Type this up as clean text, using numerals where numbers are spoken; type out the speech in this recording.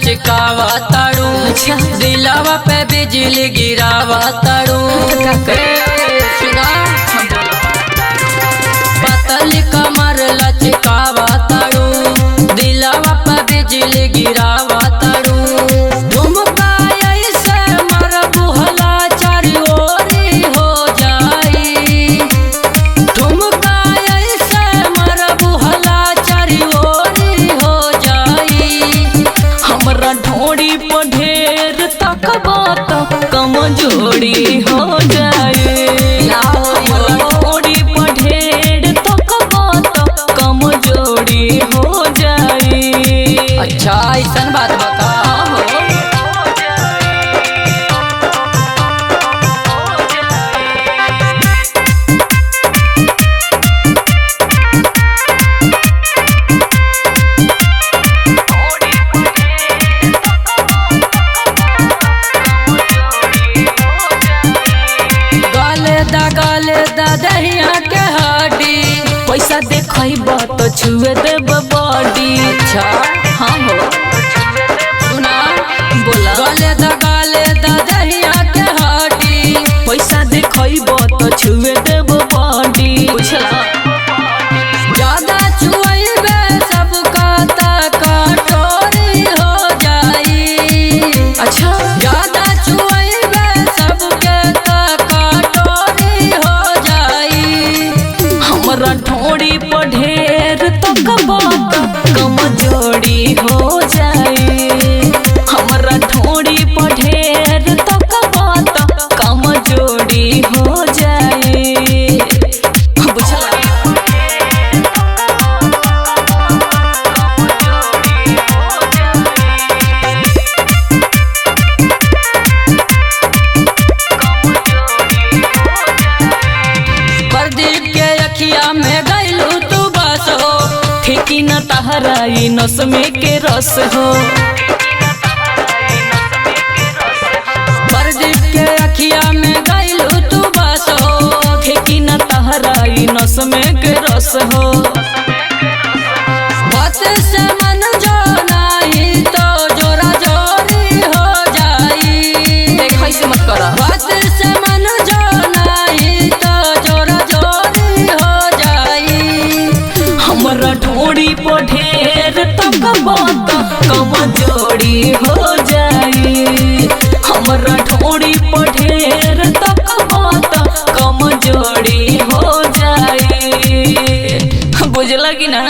लचकावा ताड़ू, दिलावा पे बिजली गिरावा ताड़ू। पतली कमर लचकावा ताड़ू, दिलावा पे बिजली गिरावा ताड़ू। झुमका ऐसे मरबू हला चारी ओरी हो जाई, झुमका ऐसे मरबू हला चारी ओरी हो जाई। हमरा ढोड़ी पर ढेर तकबा तो कमजोरी हो जाए। हमरा ढोड़ी पर ढेर तकबा तो कमजोरी हो जाए। अच्छा ऐसन बात बता हो। गाले दा दहिया के हड्डी, पैसा देखब तो छुए देब बॉडी। अच्छा हाँ हो सुना बोला। गाले दा दहिया के हड्डी, पैसा देखब तो छुए देब बॉडी। ज्यादा छुएबे सबका कटोरी हो जाई। अच्छा ज्यादा छुएबे सबके कटोरी हो जाई। हमरा ढोड़ी पर ढेर तकबा तो कमजोरी हो जाई। हमरा ढोड़ी पर ढेर तकबा तो कमजोरी हो जाई। बुझला प्रदीप के अखिया में गइलू तू बस हो, ठेकी न तहराई नस में के रस हो। प्रदीप के अखिया में गइलू तू बस हो, ठेकी न तहराई नस में के रस हो। बात से मन जो नहीं तो जोरा जोरी हो जाई। देख ऐसे मत करा। बात से मन जो नहीं तो जोरा जोरी हो जाई। हमरा ढोड़ी पर ढेर तकबा तो कमजोरी हो जाई। हमरा ढोड़ी पर ढेर तकबा तो कमजोरी हो जाई। बुझला कि ना।